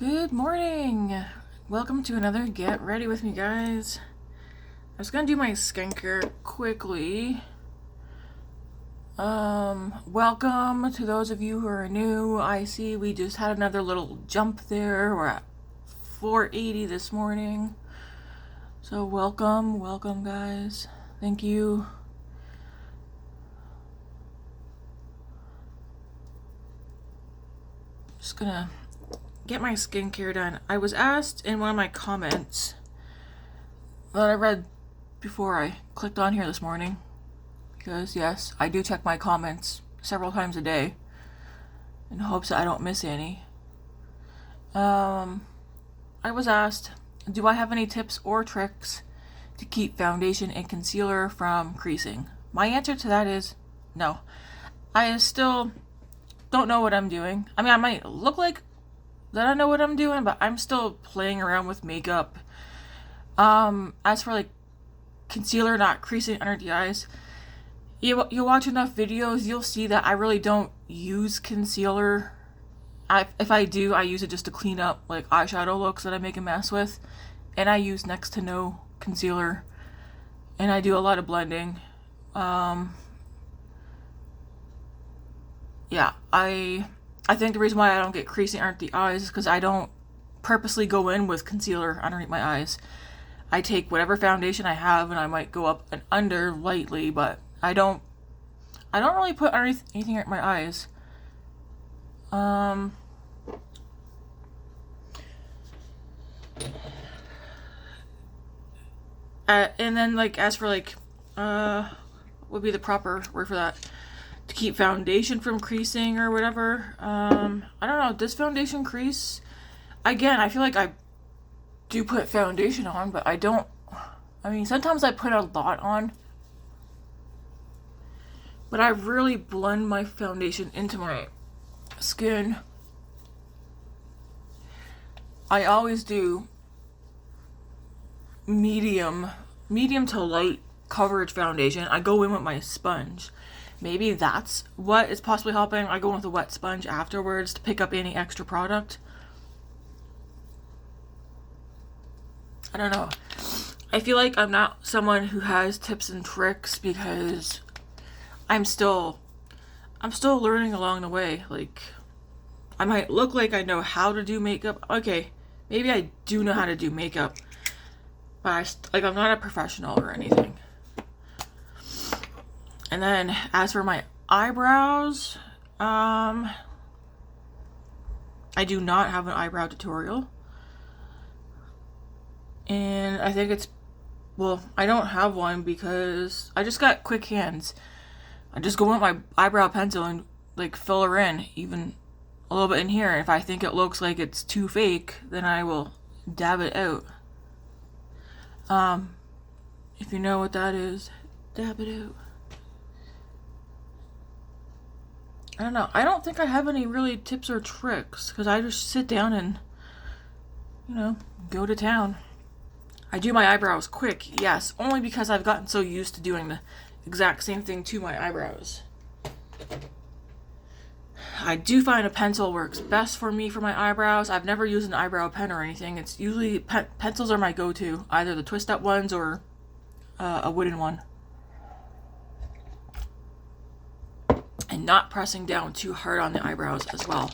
Good morning! Welcome to another Get Ready With Me, guys. I was gonna do my skincare quickly. Welcome to those of you who are new. I see we just had another little jump there. We're at 480 this morning. So welcome guys. Thank you. Just gonna get my skincare done. I was asked in one of my comments that I read before I clicked on here this morning, because yes, I do check my comments several times a day in hopes that I don't miss any. I was asked, do I have any tips or tricks to keep foundation and concealer from creasing? My answer to that is no. I still don't know what I'm doing. I mean, I might look like that I know what I'm doing, but I'm still playing around with makeup. As for like concealer not creasing under the eyes, you watch enough videos, you'll see that I really don't use concealer. If I do, I use it just to clean up like eyeshadow looks that I make a mess with, and I use next to no concealer, and I do a lot of blending. Yeah, I think the reason why I don't get creasing under the eyes is because I don't purposely go in with concealer underneath my eyes. I take whatever foundation I have and I might go up and under lightly, but I don't really put underneath anything at my eyes. And then like as for like what would be the proper word for that? To keep foundation from creasing or whatever. I don't know. Does foundation crease? Again, I feel like I do put foundation on, but I don't. I mean, sometimes I put a lot on, but I really blend my foundation into my skin. I always do medium to light coverage foundation. I go in with my sponge. Maybe that's what is possibly helping. I go in with a wet sponge afterwards to pick up any extra product. I don't know. I feel like I'm not someone who has tips and tricks because I'm still learning along the way. Like, I might look like I know how to do makeup. Okay, maybe I do know how to do makeup, but I'm not a professional or anything. And then as for my eyebrows, I do not have an eyebrow tutorial. And I think I don't have one because I just got quick hands. I just go with my eyebrow pencil and like fill her in, even a little bit in here. And if I think it looks like it's too fake, then I will dab it out. If you know what that is, dab it out. I don't know. I don't think I have any really tips or tricks because I just sit down and, go to town. I do my eyebrows quick, yes, only because I've gotten so used to doing the exact same thing to my eyebrows. I do find a pencil works best for me for my eyebrows. I've never used an eyebrow pen or anything. It's usually pencils are my go-to, either the twist up ones or a wooden one. And not pressing down too hard on the eyebrows as well.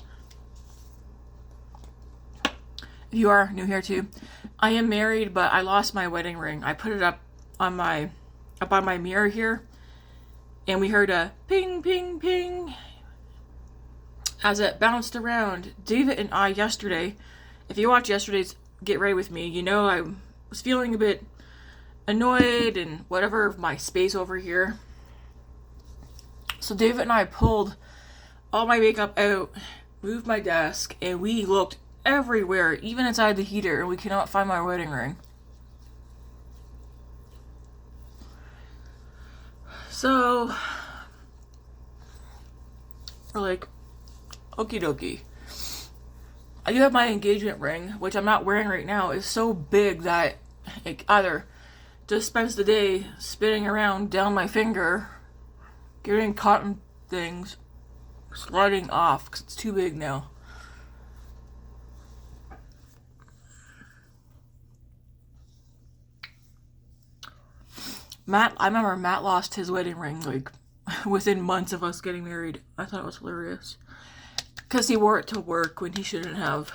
If you are new here too, I am married, but I lost my wedding ring. I put it up on my mirror here, and we heard a ping, ping, ping as it bounced around. David and I yesterday, if you watched yesterday's Get Ready With Me, you know I was feeling a bit annoyed and whatever my space over here. So David and I pulled all my makeup out, moved my desk, and we looked everywhere, even inside the heater, and we cannot find my wedding ring. So we're like, okie dokie. I do have my engagement ring, which I'm not wearing right now. It's so big that it either just spends the day spinning around down my finger, getting cotton things sliding off because it's too big now. Matt, I remember Matt lost his wedding ring like within months of us getting married. I thought it was hilarious. Because he wore it to work when he shouldn't have.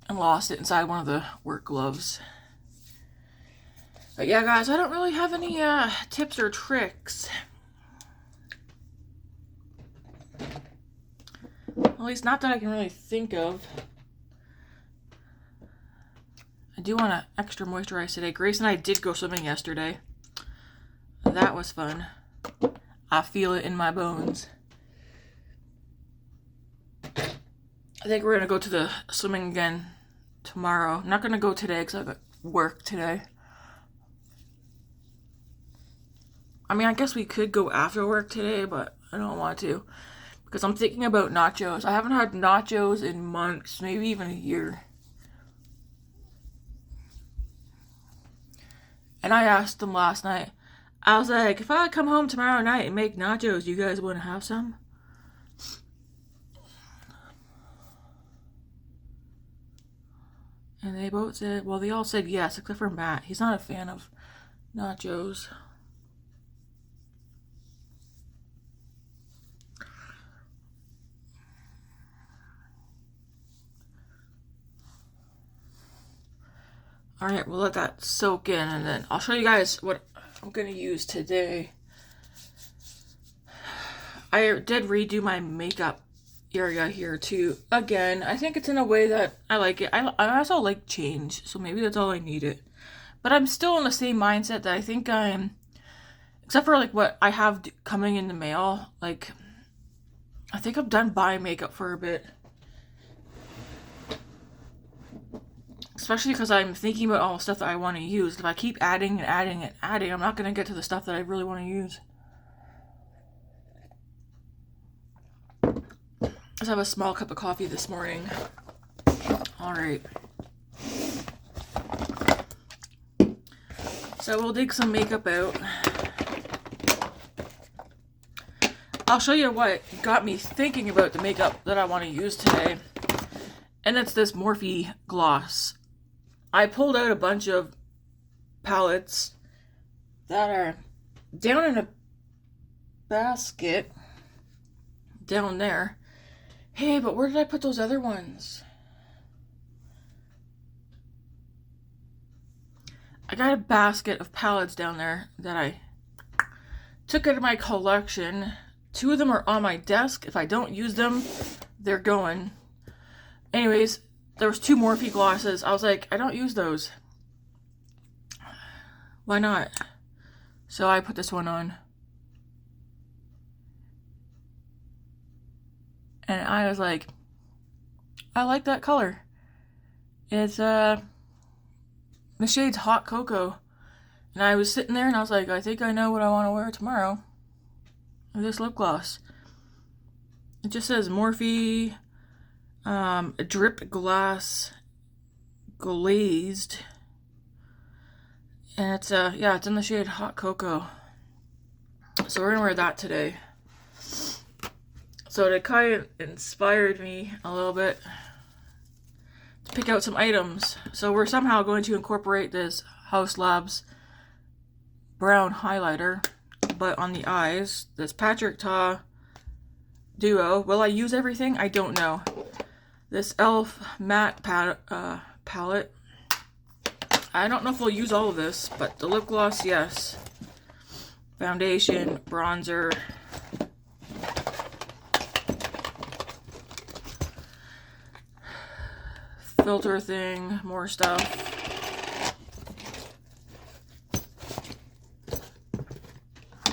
And lost it inside one of the work gloves. But yeah, guys, I don't really have any tips or tricks. At least not that I can really think of. I do want to extra moisturize today. Grace and I did go swimming yesterday. That was fun. I feel it in my bones. I think we're going to go to the swimming again tomorrow. I'm not going to go today because I got work today. I mean, I guess we could go after work today, but I don't want to. Because I'm thinking about nachos. I haven't had nachos in months, maybe even a year. And I asked them last night. I was like, if I come home tomorrow night and make nachos, you guys want to have some? And they both said, well, they all said yes, except for Matt. He's not a fan of nachos. Alright, we'll let that soak in, and then I'll show you guys what I'm going to use today. I did redo my makeup area here too. Again, I think it's in a way that I like it. I also like change, so maybe that's all I needed. But I'm still in the same mindset that I think I'm, except for like what I have coming in the mail, like I think I'm done buying makeup for a bit. Especially because I'm thinking about all the stuff that I want to use. If I keep adding and adding and adding, I'm not going to get to the stuff that I really want to use. Let's have a small cup of coffee this morning. Alright. So we'll dig some makeup out. I'll show you what got me thinking about the makeup that I want to use today. And it's this Morphe gloss. I pulled out a bunch of palettes that are down in a basket down there. Hey, but where did I put those other ones? I got a basket of palettes down there that I took out of my collection. 2 of them are on my desk. If I don't use them, they're going. Anyways, there was 2 Morphe glosses. I was like, I don't use those. Why not? So I put this one on. And I was like, I like that color. It's the shade's Hot Cocoa. And I was sitting there and I was like, I think I know what I want to wear tomorrow. This lip gloss. It just says Morphe Drip Glass Glazed. And it's yeah, it's in the shade Hot Cocoa. So we're gonna wear that today. So it kind of inspired me a little bit to pick out some items. So we're somehow going to incorporate this Haus Labs brown highlighter, but on the eyes, this Patrick Ta Duo. Will I use everything? I don't know. This e.l.f. matte palette. I don't know if we'll use all of this, but the lip gloss, yes. Foundation, bronzer. Filter thing, more stuff.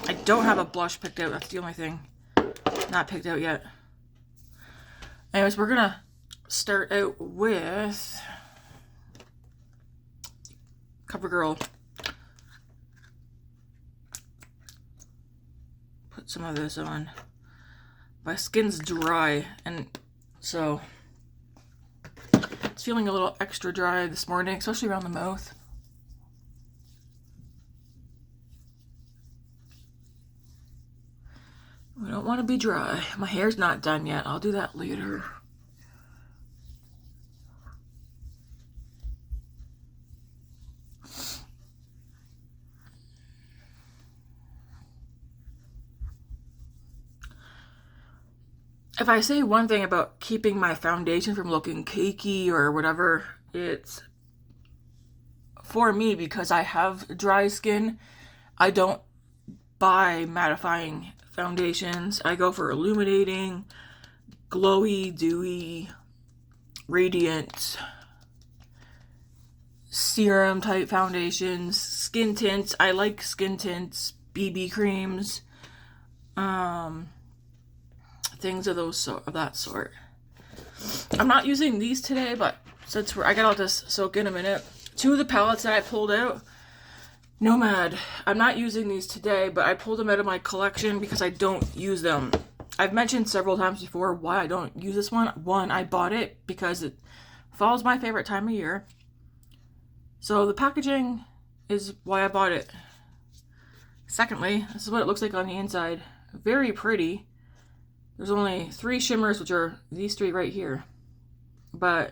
I don't have a blush picked out. That's the only thing not picked out yet. Anyways, we're gonna start out with Covergirl. Put some of this on. My skin's dry, and so it's feeling a little extra dry this morning, especially around the mouth. We don't want to be dry. My hair's not done yet. I'll do that later. if I say one thing about keeping my foundation from looking cakey or whatever, it's for me, because I have dry skin, I don't buy mattifying foundations. I go for illuminating, glowy, dewy, radiant, serum type foundations, skin tints. I like skin tints, BB creams, things of that sort. I'm not using these today, but since I got all this soak in a minute. 2 of the palettes that I pulled out, Nomad. I'm not using these today, but I pulled them out of my collection because I don't use them. I've mentioned several times before why I don't use this one. One, I bought it because it fall's my favorite time of year. So the packaging is why I bought it. Secondly, this is what it looks like on the inside. Very pretty. There's only 3 shimmers, which are these 3 right here. But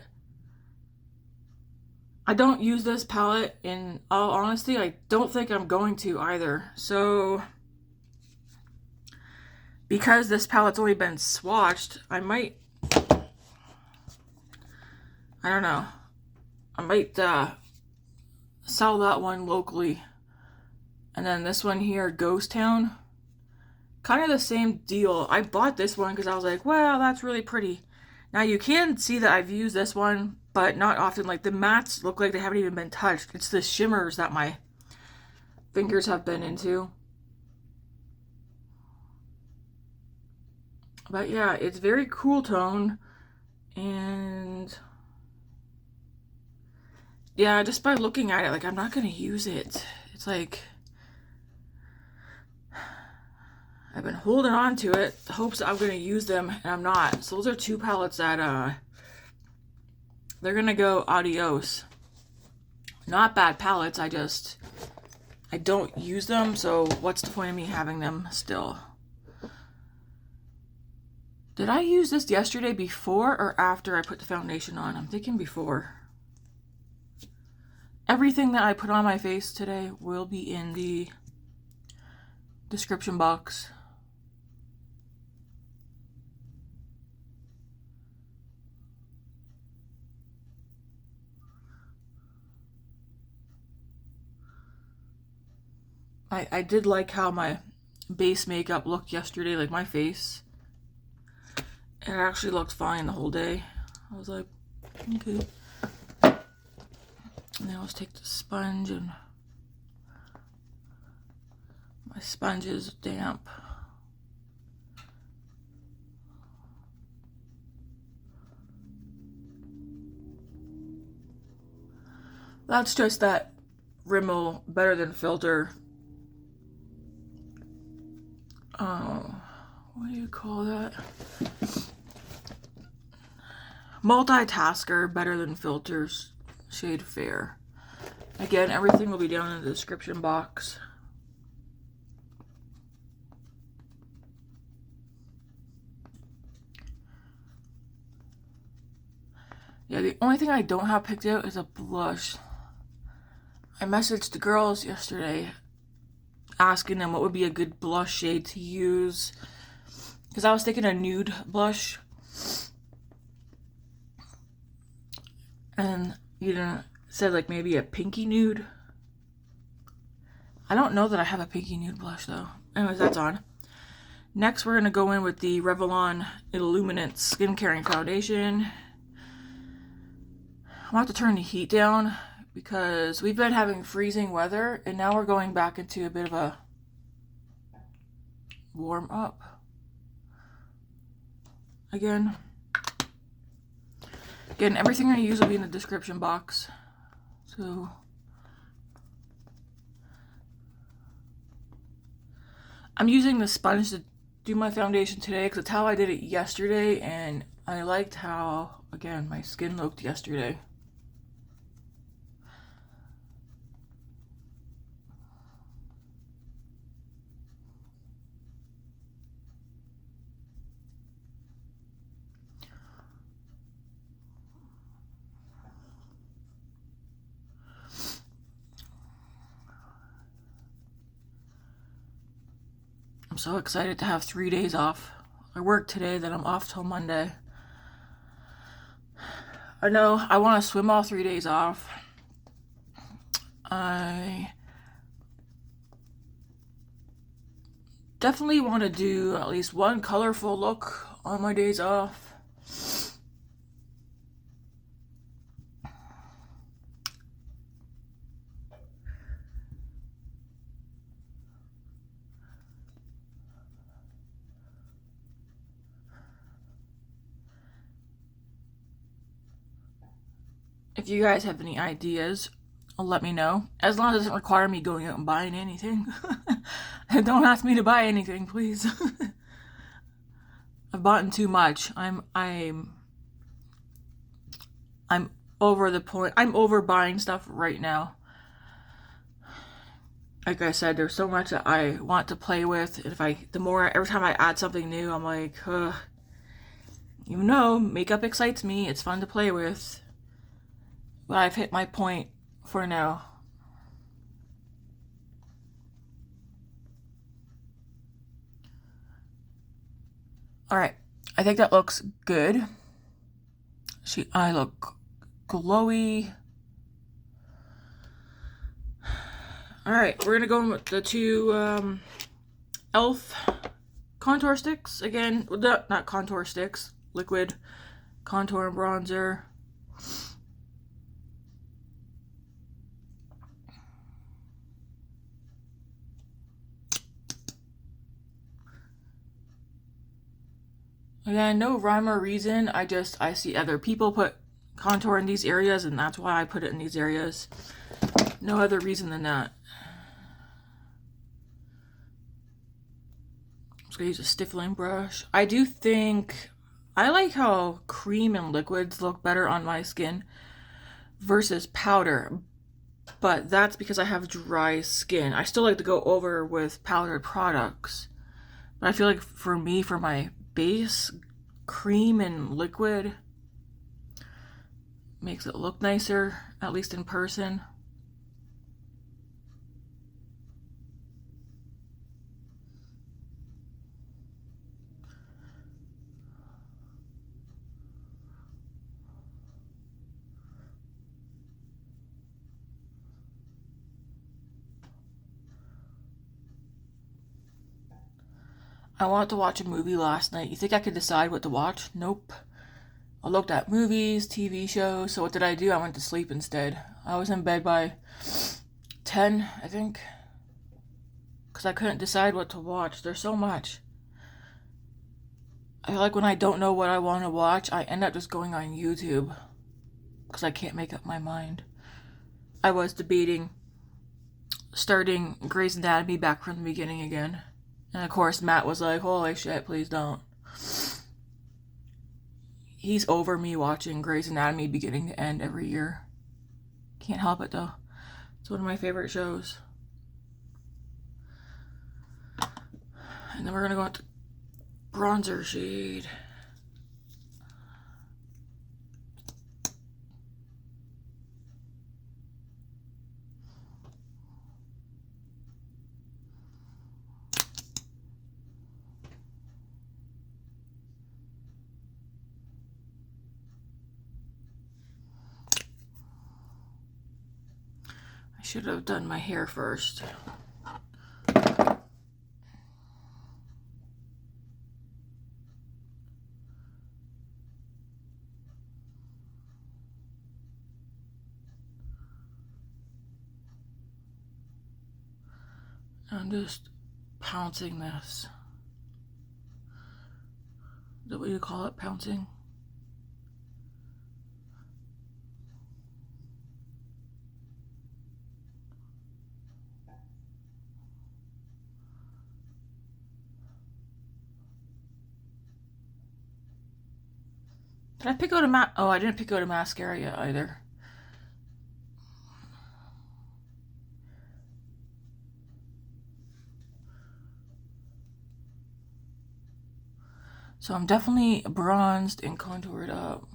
I don't use this palette, in all honesty. I don't think I'm going to either. So, because this palette's only been swatched, I don't know. I might sell that one locally. And then this one here, Ghost Town. Kind of the same deal. I bought this one because I was like, well, that's really pretty. Now you can see that I've used this one, but not often. Like the mattes look like they haven't even been touched. It's the shimmers that my fingers have been into. But yeah, it's very cool tone. And yeah, just by looking at it, like I'm not going to use it. It's like I've been holding on to it, the hopes that I'm going to use them, and I'm not. So those are 2 palettes that they're going to go adios. Not bad palettes, I don't use them, so what's the point of me having them still? Did I use this yesterday before or after I put the foundation on? I'm thinking before. Everything that I put on my face today will be in the description box. I did like how my base makeup looked yesterday, like my face. It actually looked fine the whole day. I was like, okay. And then let's take the sponge, and my sponge is damp. That's just that Rimmel Better Than Filter. What do you call that? Multitasker Better Than Filters shade Fair. Again, everything will be down in the description box. Yeah, the only thing I don't have picked out is a blush. I messaged the girls yesterday asking them what would be a good blush shade to use, because I was thinking a nude blush, and you know, said like maybe a pinky nude. I don't know that I have a pinky nude blush though. Anyways, that's on. Next, we're gonna go in with the Revlon Illuminate Skin Caring Foundation. I'm gonna have to turn the heat down because we've been having freezing weather, and now we're going back into a bit of a warm up again. Again, everything I use will be in the description box. So I'm using the sponge to do my foundation today because it's how I did it yesterday, and I liked how, again, my skin looked yesterday. I'm so excited to have 3 days off. I work today, then I'm off till Monday. I know I want to swim all 3 days off. I definitely want to do at least one colorful look on my days off. If you guys have any ideas, let me know. As long as it doesn't require me going out and buying anything. And don't ask me to buy anything, please. I've bought too much. I'm over the point. I'm over buying stuff right now. Like I said, there's so much that I want to play with. Every time I add something new, I'm like, you know, makeup excites me. It's fun to play with. But I've hit my point for now. Alright, I think that looks good. I look glowy. Alright, we're gonna go in with the two e.l.f. contour sticks. Again, not contour sticks, liquid contour and bronzer. Again, no rhyme or reason. I see other people put contour in these areas, and that's why I put it in these areas. No other reason than that. I'm just gonna use a stiffling brush. I do think I like how cream and liquids look better on my skin versus powder, but that's because I have dry skin. I still like to go over with powdered products, but I feel like for me, for my base, cream and liquid makes it look nicer, at least in person. I wanted to watch a movie last night. You think I could decide what to watch? Nope. I looked at movies, TV shows, so what did I do? I went to sleep instead. I was in bed by 10, I think, because I couldn't decide what to watch. There's so much. I feel like when I don't know what I want to watch, I end up just going on YouTube, because I can't make up my mind. I was debating starting Grey's Anatomy back from the beginning again. And of course, Matt was like, holy shit, please don't. He's over me watching Grey's Anatomy beginning to end every year. Can't help it though. It's one of my favorite shows. And then we're gonna go into bronzer shade. I should have done my hair first. I'm just pouncing this. Is that what you call it? Pouncing? Did I pick out a oh, I didn't pick out a mascara yet either. So I'm definitely bronzed and contoured up.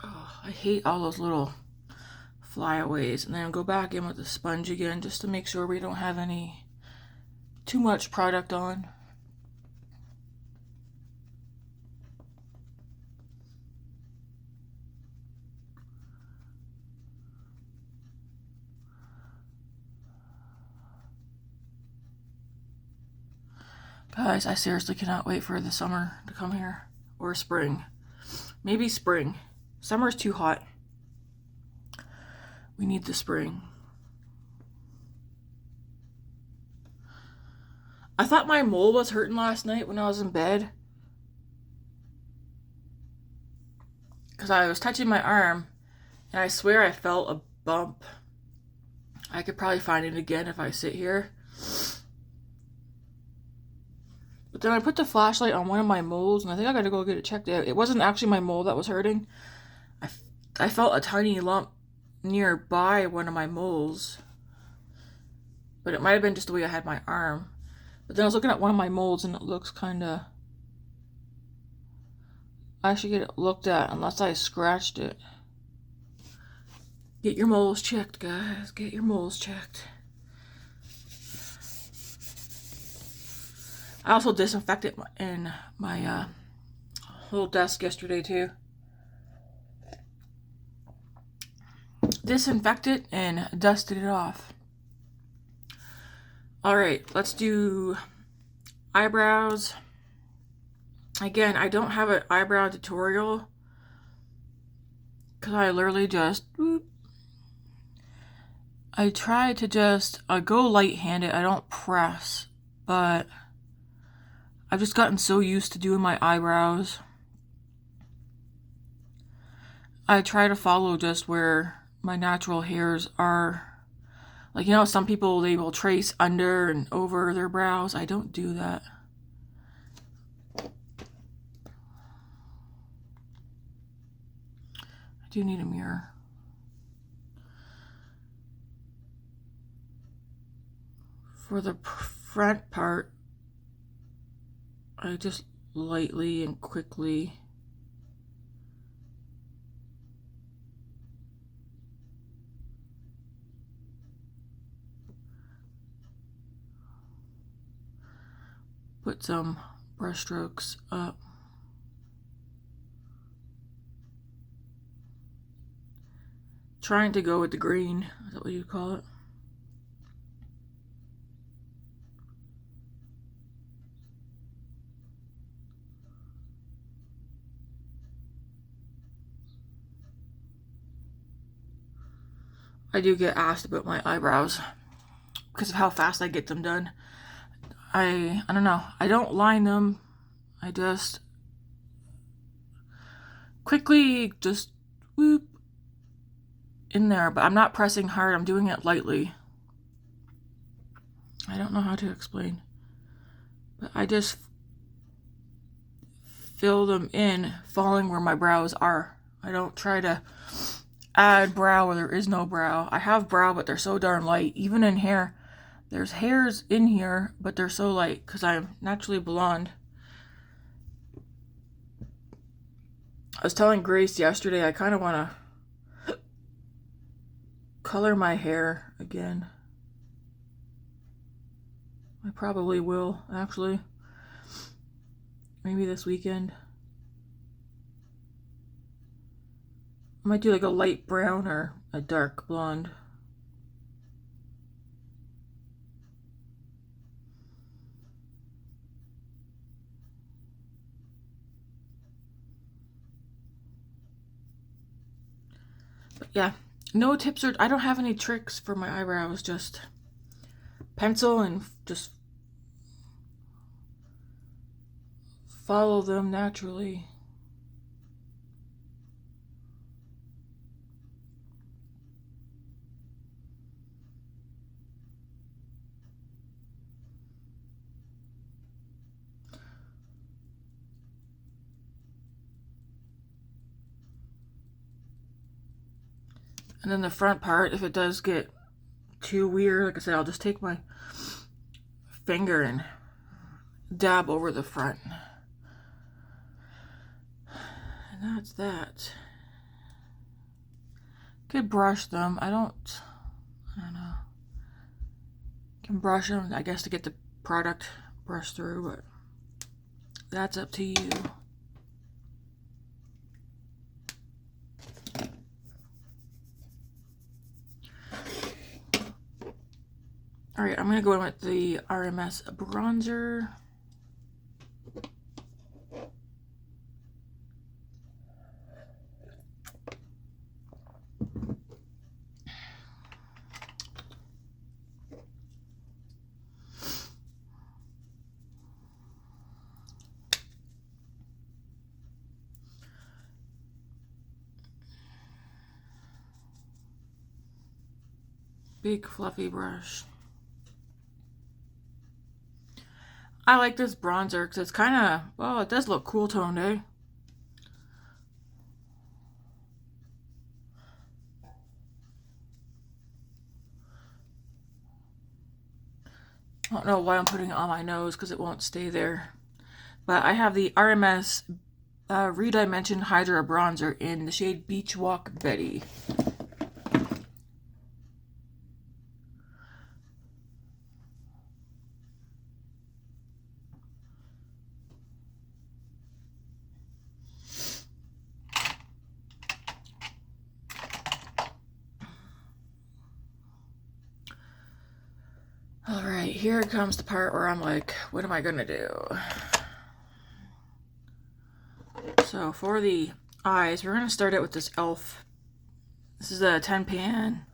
Oh, I hate all those little flyaways. And then I'll go back in with the sponge again just to make sure we don't have any too much product on. Guys, I seriously cannot wait for the summer to come here. Or spring. Maybe spring. Summer's too hot. We need the spring. I thought my mole was hurting last night when I was in bed. Because I was touching my arm. And I swear I felt a bump. I could probably find it again if I sit here. But then I put the flashlight on one of my moles, and I think I gotta go get it checked out. It wasn't actually my mole that was hurting. I felt a tiny lump nearby one of my moles. But it might have been just the way I had my arm. But then I was looking at one of my moles, and it looks kinda... I should get it looked at unless I scratched it. Get your moles checked, guys. Get your moles checked. I also disinfected in my whole desk yesterday too. Disinfected and dusted it off. Alright, let's do eyebrows. Again, I don't have an eyebrow tutorial because I literally just whoop. I try to just go light-handed. I don't press, but I've just gotten so used to doing my eyebrows. I try to follow just where my natural hairs are. Like, you know, some people, they will trace under and over their brows. I don't do that. I do need a mirror. For the front part, I just lightly and quickly put some brush strokes up. Trying to go with the green, is that what you call it? I do get asked about my eyebrows because of how fast I get them done. I don't know. I don't line them. I just quickly just whoop in there, but I'm not pressing hard. I'm doing it lightly. I don't know how to explain, but I just fill them in, following where my brows are. I don't try to add brow where there is no brow. I have brow, but they're so darn light. Even in hair, there's hairs in here, but they're so light because I'm naturally blonde. I was telling Grace yesterday I kind of want to color my hair again. I probably will, actually. Maybe this weekend. I might do like a light brown or a dark blonde. But yeah, no tips or I don't have any tricks for my eyebrows, just pencil and just follow them naturally. And then the front part, if it does get too weird, like I said, I'll just take my finger and dab over the front. And that's that. Could brush them. I don't know. Can brush them, I guess, to get the product brush through, but that's up to you. All right, I'm gonna go in with the RMS bronzer. Big fluffy brush. I like this bronzer because it's kind of, well, it does look cool toned, eh? I don't know why I'm putting it on my nose because it won't stay there. But I have the RMS ReDimension Hydra bronzer in the shade Beachwalk Betty. Alright, here comes the part where I'm like, what am I gonna do? So for the eyes, we're gonna start out with this e.l.f. This is a 10 pan.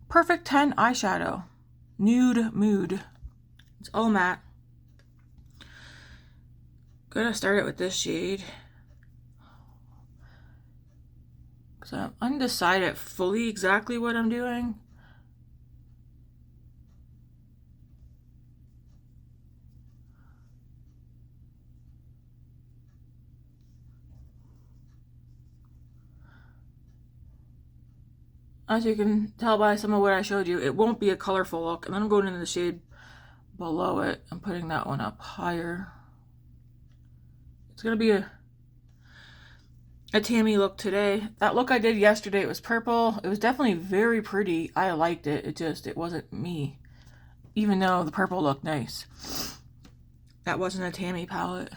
Perfect 10 eyeshadow. Nude Mood. It's all matte. Gonna start it with this shade. So I'm undecided fully exactly what I'm doing. As you can tell by some of what I showed you, it won't be a colorful look. And then I'm going into the shade below it. I'm putting that one up higher. It's going to be a Tammy look today. That look I did yesterday, it was purple. It was definitely very pretty. I liked it. It wasn't me. Even though the purple looked nice. That wasn't a Tammy palette.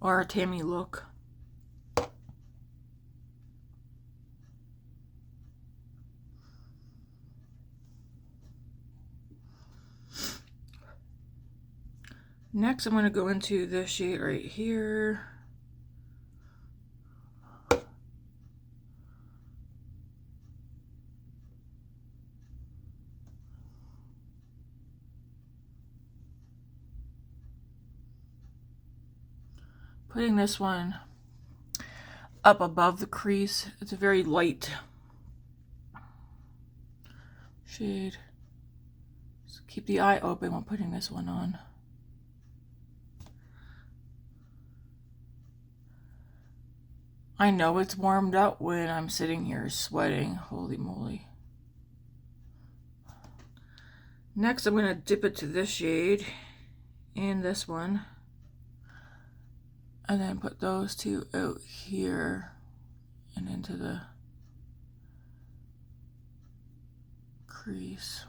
Or a Tammy look. Next, I'm going to go into this shade right here. Putting this one up above the crease. It's a very light shade. So keep the eye open while putting this one on. I know it's warmed up when I'm sitting here sweating. Holy moly. Next, I'm going to dip it to this shade and this one. And then put those two out here and into the crease.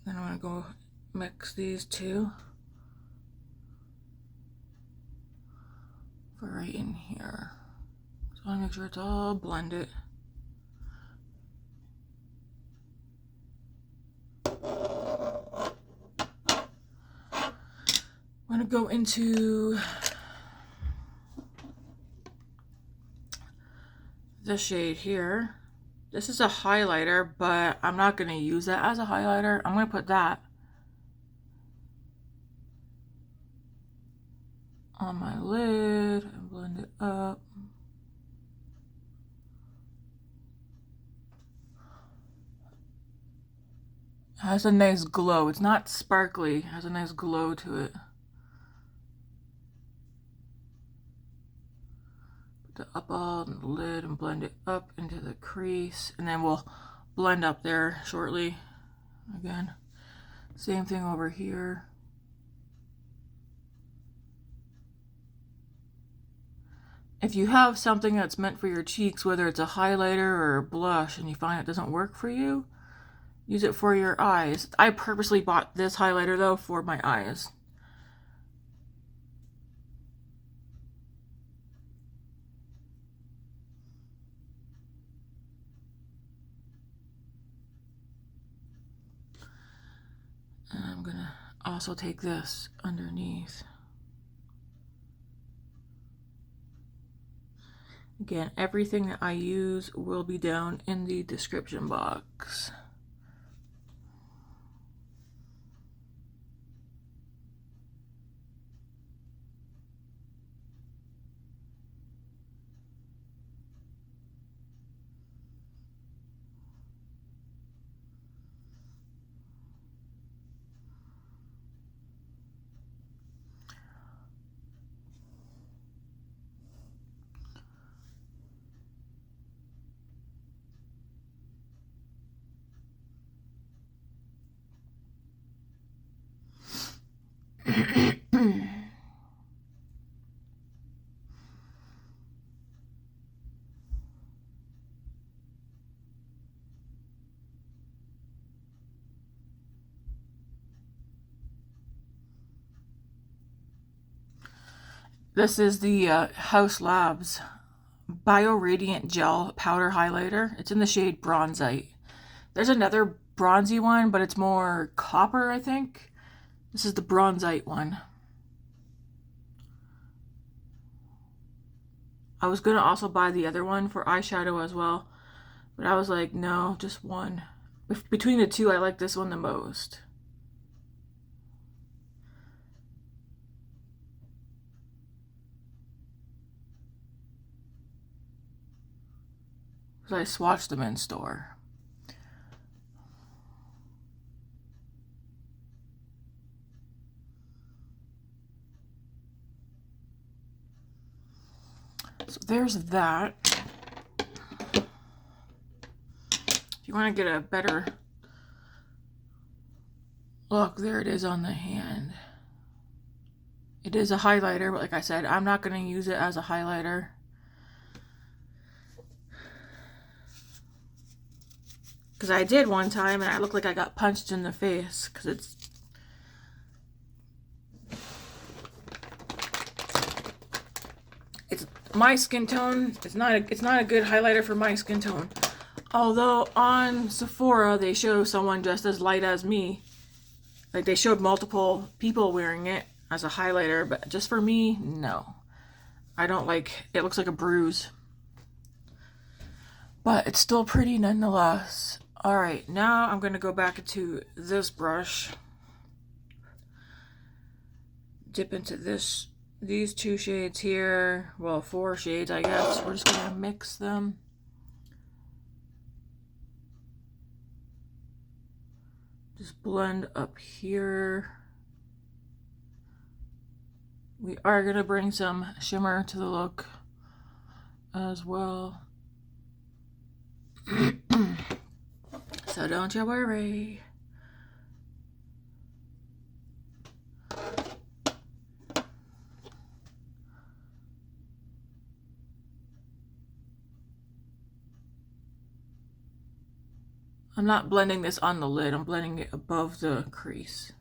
Then I'm going to go mix these two for right in here. So I want to make sure it's all blended. I'm going to go into this shade here, This is a highlighter, but I'm not going to use that as a highlighter. I'm going to put that on my lid and blend it up. It has a nice glow. It's not sparkly. It has a nice glow to it. Put the Opal on the lid and blend it up into the crease. And then we'll blend up there shortly. Again, same thing over here. If you have something that's meant for your cheeks, whether it's a highlighter or a blush, and you find it doesn't work for you, use it for your eyes. I purposely bought this highlighter though for my eyes. And I'm gonna also take this underneath. Again, everything that I use will be down in the description box. This is the Haus Labs Bio Radiant Gel Powder Highlighter. It's in the shade Bronzite. There's another bronzy one, but it's more copper, I think. This is the Bronzite one. I was going to also buy the other one for eyeshadow as well, but I was like, no, just one. Between the two, I like this one the most. Because I swatched them in store. So there's that. If you want to get a better look, there it is on the hand. It is a highlighter, but like I said, I'm not going to use it as a highlighter. Because I did one time and I looked like I got punched in the face because it's my skin tone. It's not a good highlighter for my skin tone. Although on Sephora they show someone just as light as me. Like they showed multiple people wearing it as a highlighter, but just for me, no. I don't like it. Looks like a bruise. But it's still pretty nonetheless. Alright, now I'm going to go back into this brush. Dip into these two shades here. Well, 4 shades, I guess. We're just going to mix them. Just blend up here. We are going to bring some shimmer to the look as well. So don't you worry. I'm not blending this on the lid, I'm blending it above the crease.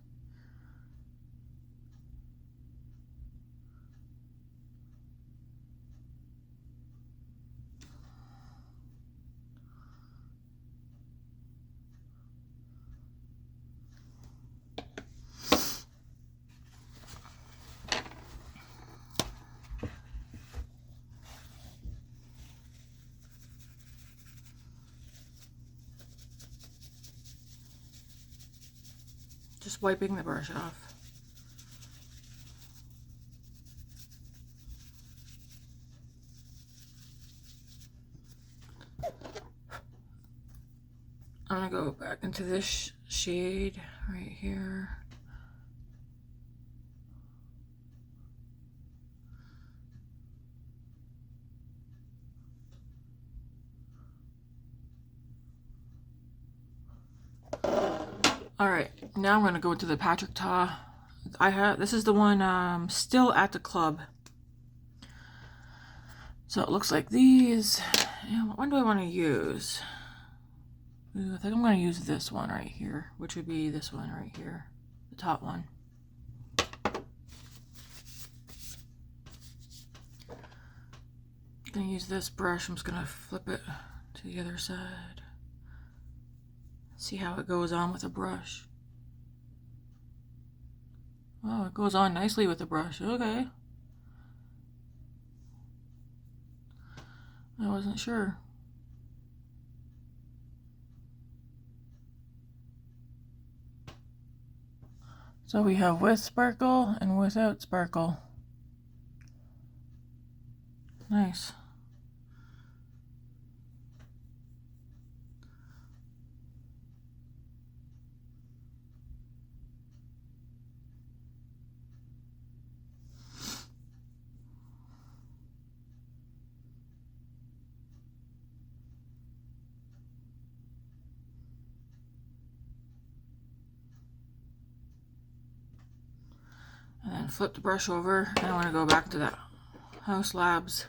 Just wiping the brush off. I'm gonna go back into this shade right here. All right, now I'm gonna go into the Patrick Ta. This is the one still at the club. So it looks like these. Yeah, what one do I want to use? Ooh, I think I'm going to use this one right here, which would be this one right here, the top one. I'm going to use this brush. I'm just going to flip it to the other side. See how it goes on with a brush. Oh, it goes on nicely with the brush. Okay. I wasn't sure. So we have with sparkle and without sparkle. Nice. And then flip the brush over, and I want to go back to that Haus Labs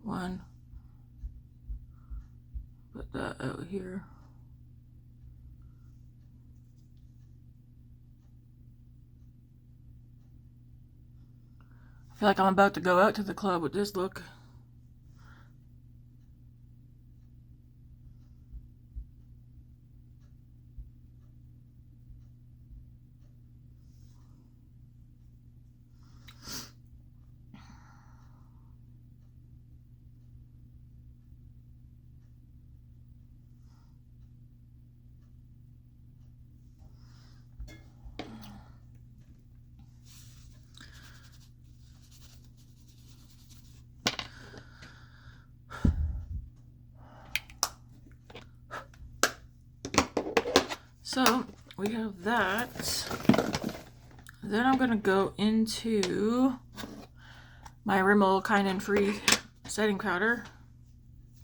one. Put that out here. I feel like I'm about to go out to the club with this look. So we have that. Then I'm gonna go into my Rimmel Kind and Free setting powder,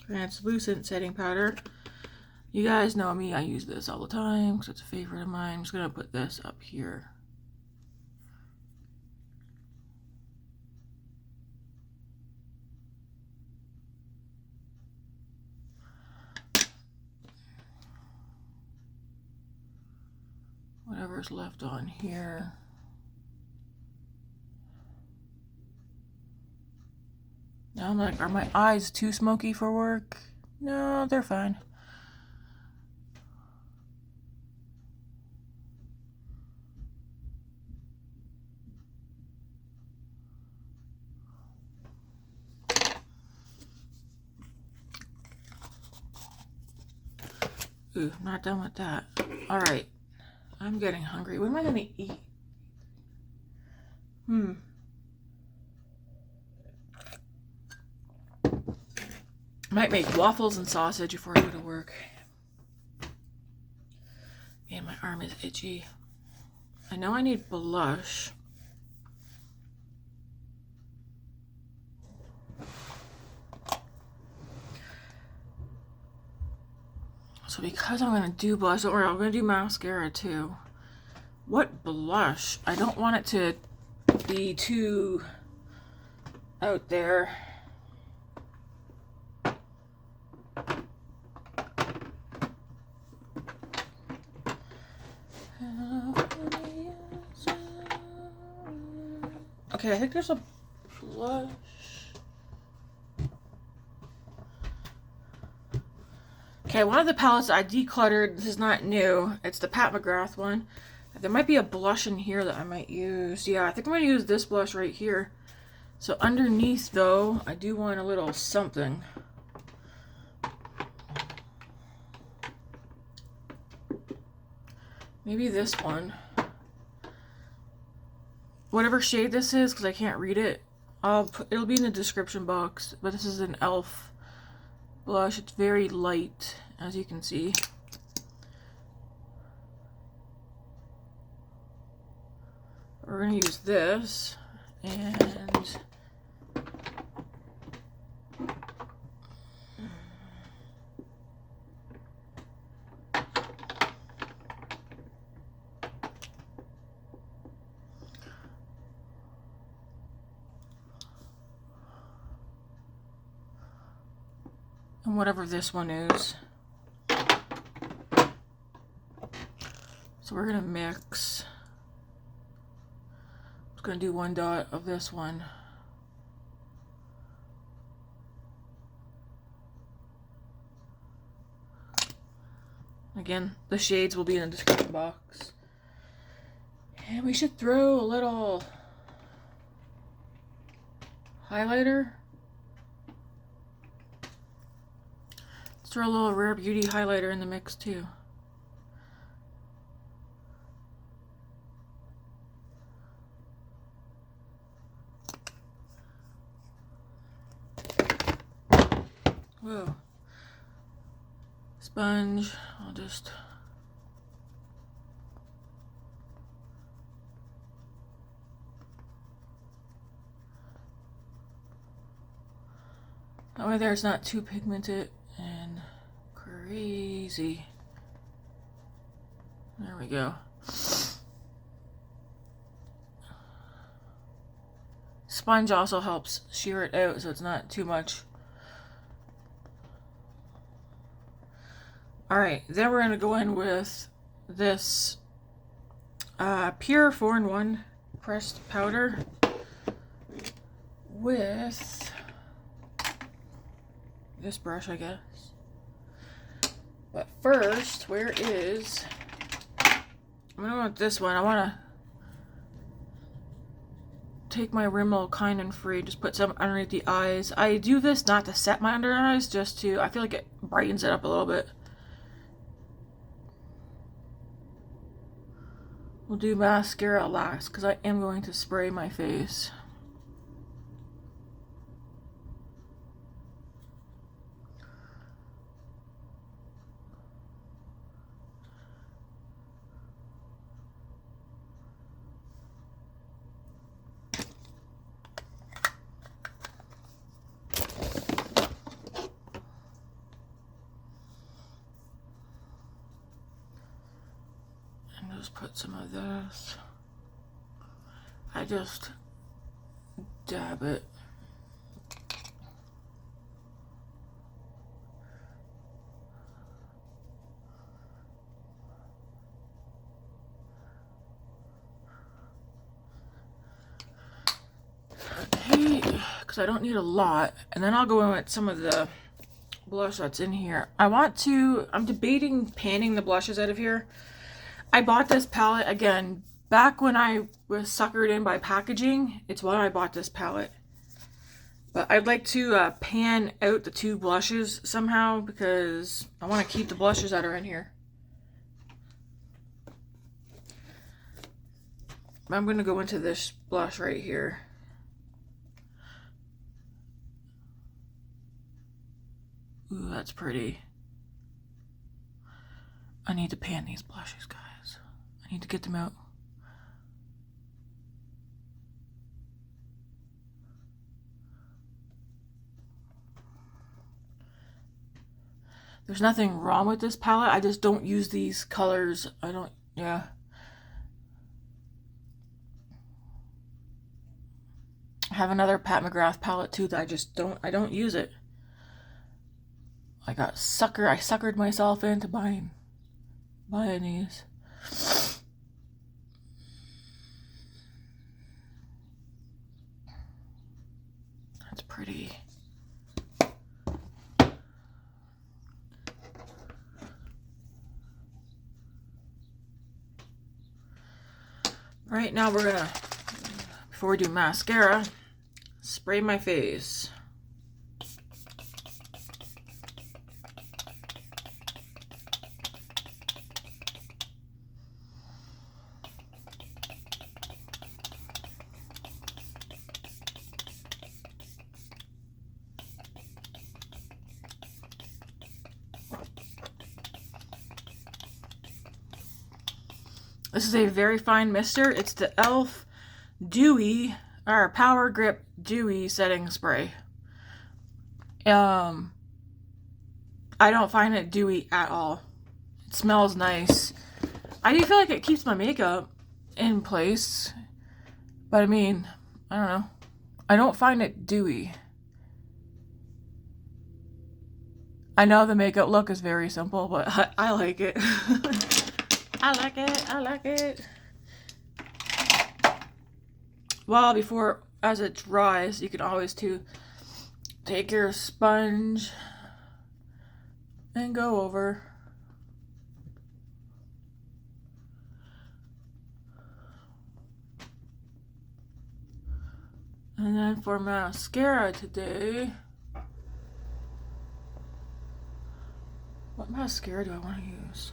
translucent setting powder. You guys know me, I use this all the time because it's a favorite of mine. I'm just gonna put this up here. Whatever's left on here. Now I'm like, are my eyes too smoky for work? No, they're fine. Ooh, I'm not done with that. All right. I'm getting hungry. What am I gonna eat? Might make waffles and sausage before I go to work. Man, my arm is itchy. I know I need blush. So because I'm gonna do blush, or I'm gonna do mascara too. What blush? I don't want it to be too out there. Okay, I think there's a blush. Okay, one of the palettes I decluttered, this is not new, it's the Pat McGrath one. There might be a blush in here that I might use. Yeah, I think I'm going to use this blush right here. So underneath though, I do want a little something. Maybe this one. whatever shade this is, because I can't read it, it'll be in the description box. But this is an e.l.f. blush. It's very light, as you can see. We're going to use this, and whatever this one is. So we're going to mix. I'm going to do one dot of this one. Again, the shades will be in the description box. And we should throw a little highlighter. Let's throw a little Rare Beauty highlighter in the mix too. Whoa. Sponge, I'll just... That way there it's not too pigmented and crazy. There we go. Sponge also helps sheer it out so it's not too much. Alright, then we're going to go in with this Pure 4-in-1 pressed powder with this brush, I guess. But first, where is... I'm going to go with this one. I want to take my Rimmel Kind and Free, just put some underneath the eyes. I do this not to set my under eyes, just to... I feel like it brightens it up a little bit. We'll do mascara last, because I am going to spray my face. Just put some of this. I just dab it. Okay, because I don't need a lot. And then I'll go in with some of the blush that's in here. I'm debating panning the blushes out of here. I bought this palette, again, back when I was suckered in by packaging. It's why I bought this palette. But I'd like to pan out the two blushes somehow, because I want to keep the blushes that are in here. I'm going to go into this blush right here. Ooh, that's pretty. I need to pan these blushes, guys. I need to get them out. There's nothing wrong with this palette. I just don't use these colors. Yeah. I have another Pat McGrath palette too that I don't use it. I suckered myself into buying these. That's pretty. Right now we're gonna, before we do mascara, spray my face. This is a very fine mister. It's the e.l.f. Dewy, or Power Grip Dewy Setting Spray. I don't find it dewy at all. It smells nice. I do feel like it keeps my makeup in place, but I mean, I don't know. I don't find it dewy. I know the makeup look is very simple, but I like it. I like it. I like it. Well, before, as it dries, you can always take your sponge and go over. And then for mascara today, what mascara do I want to use?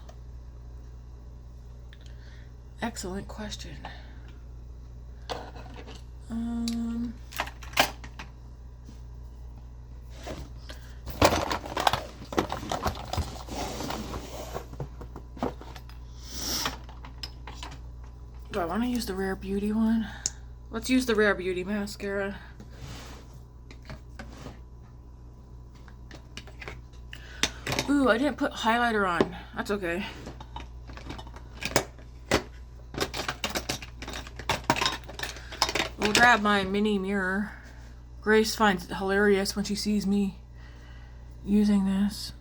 Excellent question. Do I want to use the Rare Beauty one? Let's use the Rare Beauty mascara. Ooh, I didn't put highlighter on. That's okay. We'll grab my mini mirror. Grace finds it hilarious when she sees me using this.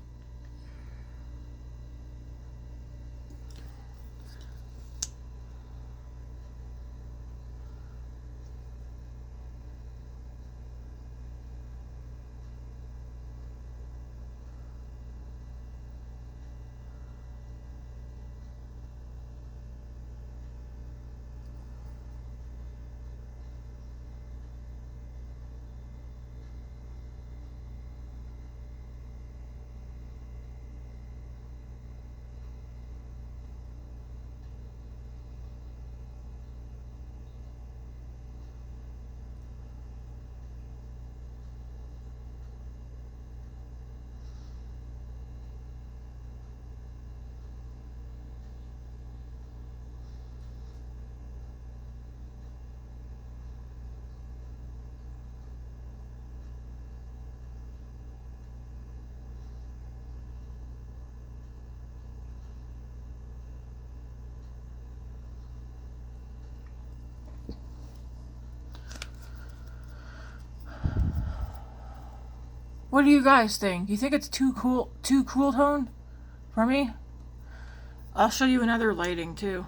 What do you guys think? You think it's too cool tone for me? I'll show you another lighting too.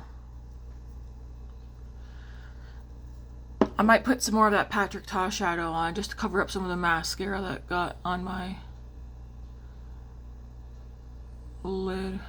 I might put some more of that Patrick Ta shadow on just to cover up some of the mascara that got on my lid.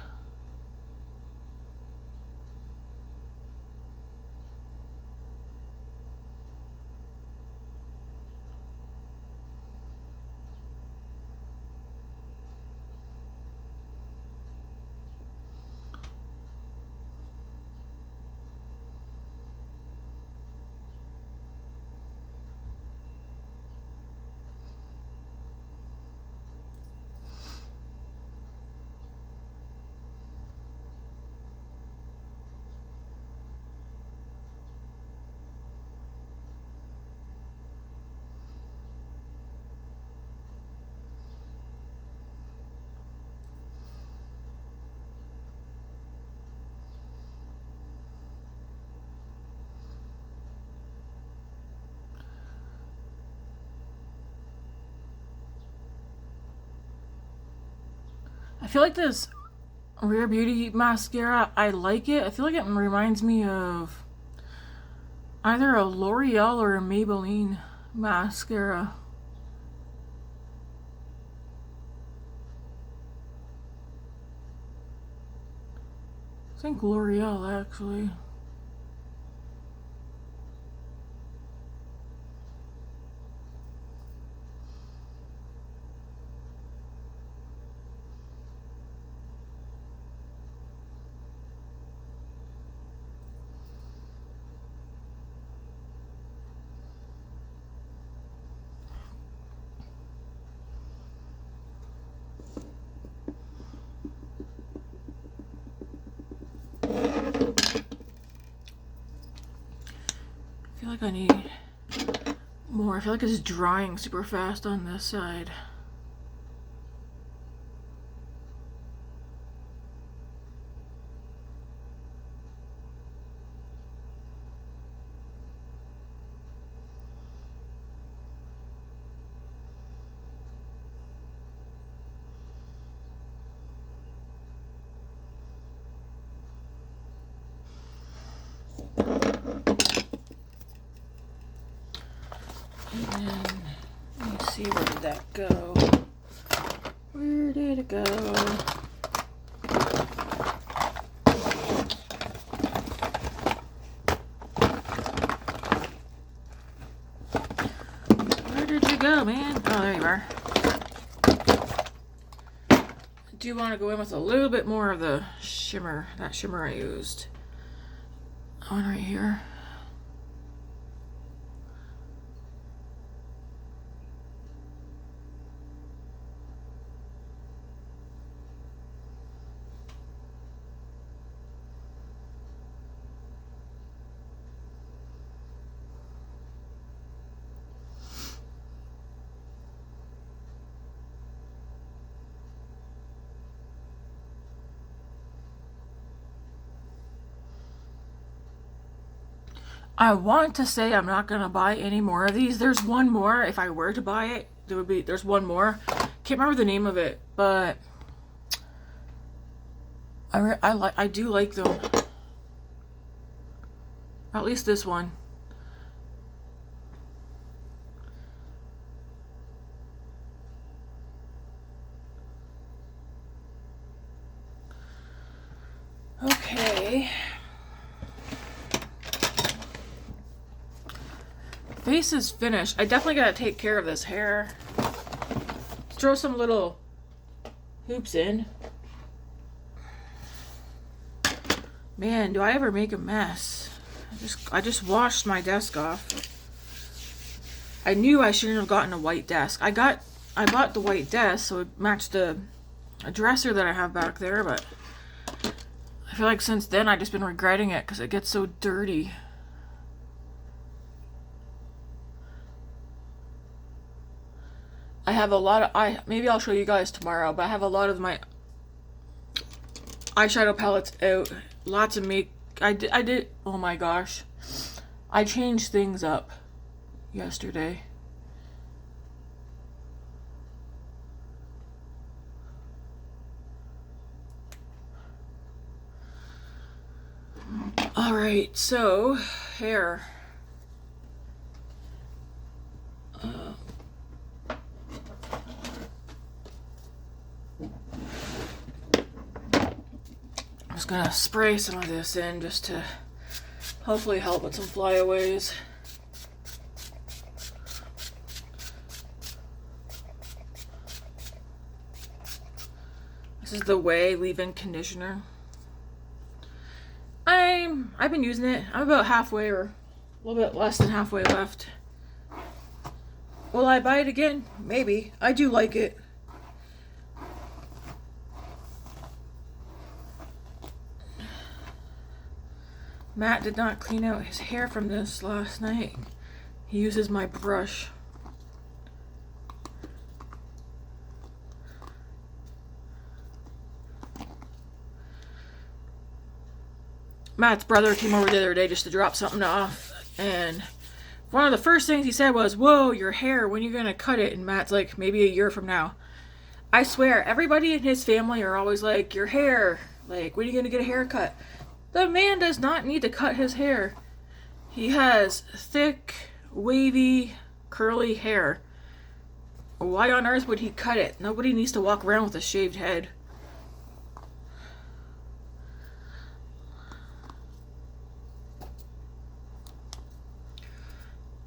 I feel like this Rare Beauty mascara, I like it. I feel like it reminds me of either a L'Oreal or a Maybelline mascara. I think L'Oreal actually. feel like I need more. I feel like it's drying super fast on this side. Let me see, where did that go? Where did it go? Where did you go, man? Oh, there you are. I do want to go in with a little bit more of the shimmer, that shimmer I used. One right here. I want to say I'm not going to buy any more of these. There's one more. If I were to buy it, there's one more. Can't remember the name of it, but I do like them. At least this one. Okay. Face is finished. I definitely gotta take care of this hair. Throw some little hoops in. Man, do I ever make a mess? I just washed my desk off. I knew I shouldn't have gotten a white desk. I bought the white desk so it matched a dresser that I have back there, but I feel like since then I've just been regretting it because it gets so dirty. I have a lot of maybe I'll show you guys tomorrow, but I have a lot of my eyeshadow palettes out. Lots of I did oh my gosh. I changed things up yesterday. All right, so hair. I'm just gonna spray some of this in just to hopefully help with some flyaways. This is the Way leave-in conditioner. I've been using it. I'm about halfway or a little bit less than halfway left. Will I buy it again? Maybe. I do like it. Matt did not clean out his hair from this last night. He uses my brush. Matt's brother came over the other day just to drop something off, and one of the first things he said was, "Whoa, your hair, when are you gonna cut it?" And Matt's like, "Maybe a year from now." I swear, everybody in his family are always like, "Your hair, like, when are you gonna get a haircut?" The man does not need to cut his hair. He has thick, wavy, curly hair. Why on earth would he cut it? Nobody needs to walk around with a shaved head.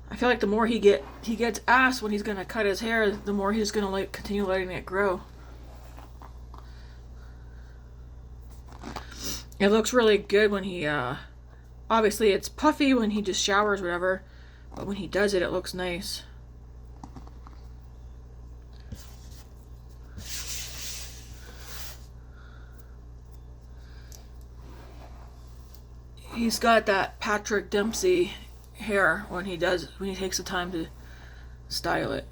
I feel like the more he gets asked when he's gonna cut his hair, the more he's gonna continue letting it grow. It looks really good when he obviously it's puffy when he just showers or whatever, but when he does it, it looks nice. He's got that Patrick Dempsey hair when he takes the time to style it.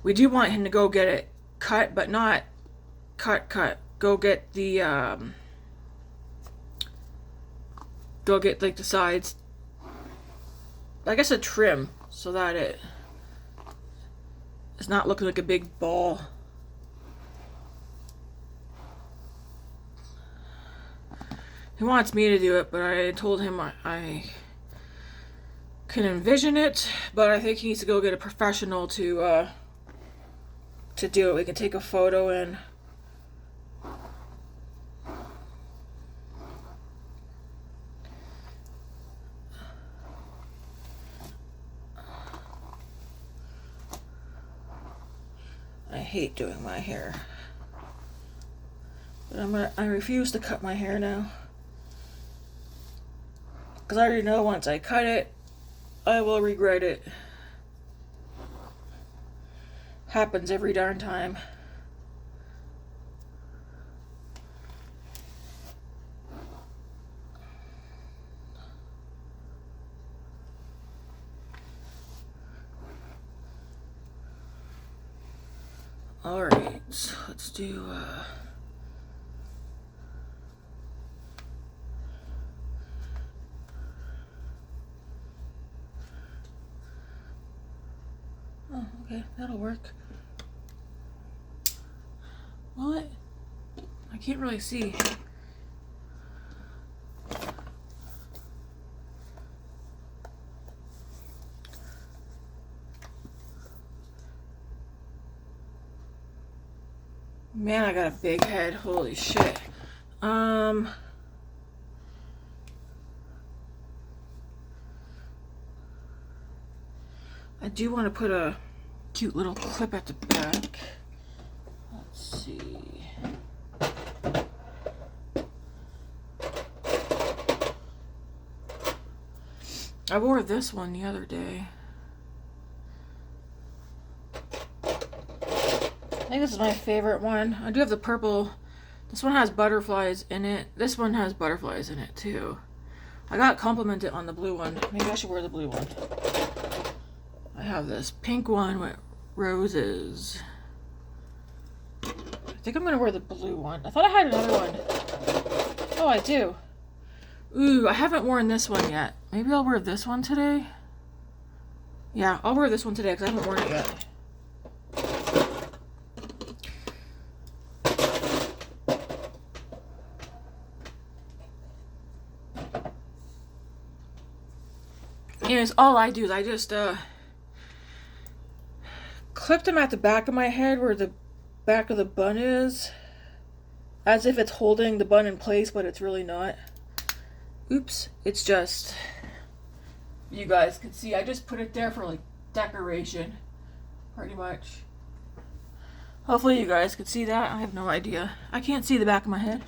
We do want him to go get it cut, but not cut. Go get the go get like the sides, I guess a trim, so that it's not looking like a big ball. He wants me to do it, but I told him I can envision it, but I think he needs to go get a professional to do it. We can take a photo and I hate doing my hair, but I refuse to cut my hair now, because I already know once I cut it, I will regret it. Happens every darn time. Alright, so let's do oh, okay, that'll work. Will it? I can't really see. Man, I got a big head. Holy shit. I do want to put a cute little clip at the back. Let's see. I wore this one the other day. I think this is my favorite one. I do have the purple. This one has butterflies in it. This one has butterflies in it too. I got complimented on the blue one. Maybe I should wear the blue one. I have this pink one with roses. I think I'm gonna wear the blue one. I thought I had another one. Oh, I do. Ooh, I haven't worn this one yet. Maybe I'll wear this one today. Yeah, I'll wear this one today because I haven't worn it yet. Anyways, all I do is I just clip them at the back of my head where the back of the bun is, as if it's holding the bun in place, but it's really not. Oops, it's just, you guys can see, I just put it there for like decoration, pretty much. Hopefully you guys can see that. I have no idea. I can't see the back of my head.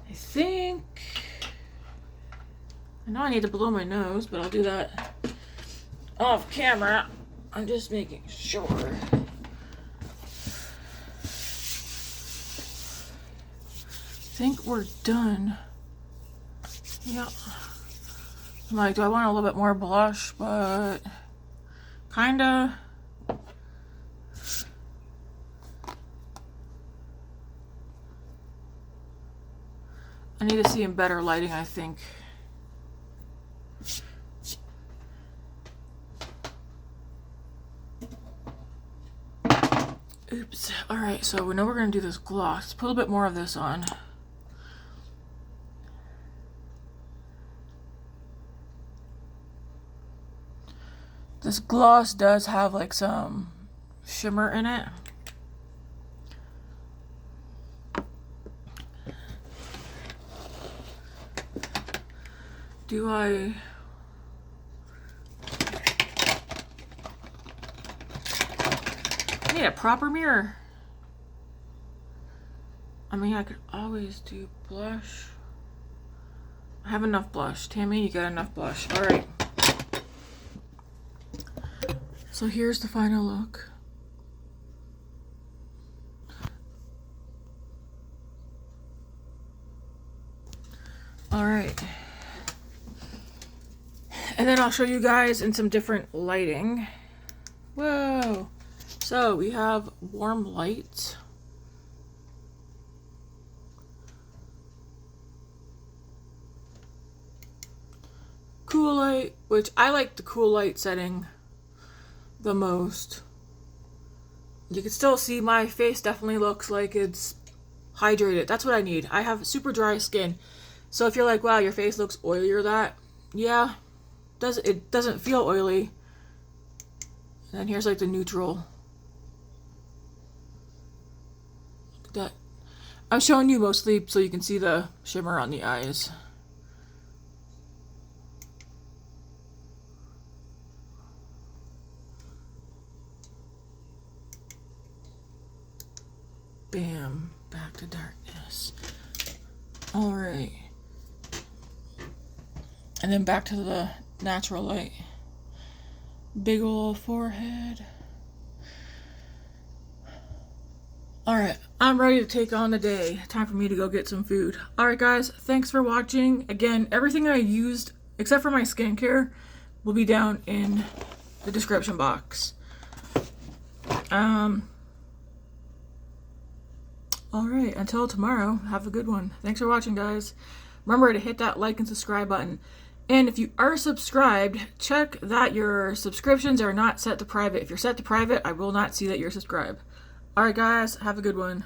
I think, I know I need to blow my nose, but I'll do that off camera. I'm just making sure. I think we're done. Yeah. I'm like, do I want a little bit more blush? But kinda. I need to see in better lighting, I think. Oops. Alright, so we know we're going to do this gloss. Put a little bit more of this on. This gloss does have like some shimmer in it. Do I need a proper mirror? I mean, I could always do blush. I have enough blush. Tammy, you got enough blush. Alright. So here's the final look. Alright. And then I'll show you guys in some different lighting. Whoa. So we have warm light. Cool light, which I like the cool light setting the most. You can still see my face definitely looks like it's hydrated. That's what I need. I have super dry skin. So if you're like, wow, your face looks oily or that, yeah, it doesn't feel oily. And then here's like the neutral. Look at that. I'm showing you mostly so you can see the shimmer on the eyes. Bam, back to darkness. All right. And then back to the natural light. Big ol' forehead. All right, I'm ready to take on the day. Time for me to go get some food. All right, guys, thanks for watching. Again, everything I used, except for my skincare, will be down in the description box. All right, until tomorrow, have a good one. Thanks for watching, guys. Remember to hit that like and subscribe button. And if you are subscribed, check that your subscriptions are not set to private. If you're set to private, I will not see that you're subscribed. All right, guys, have a good one.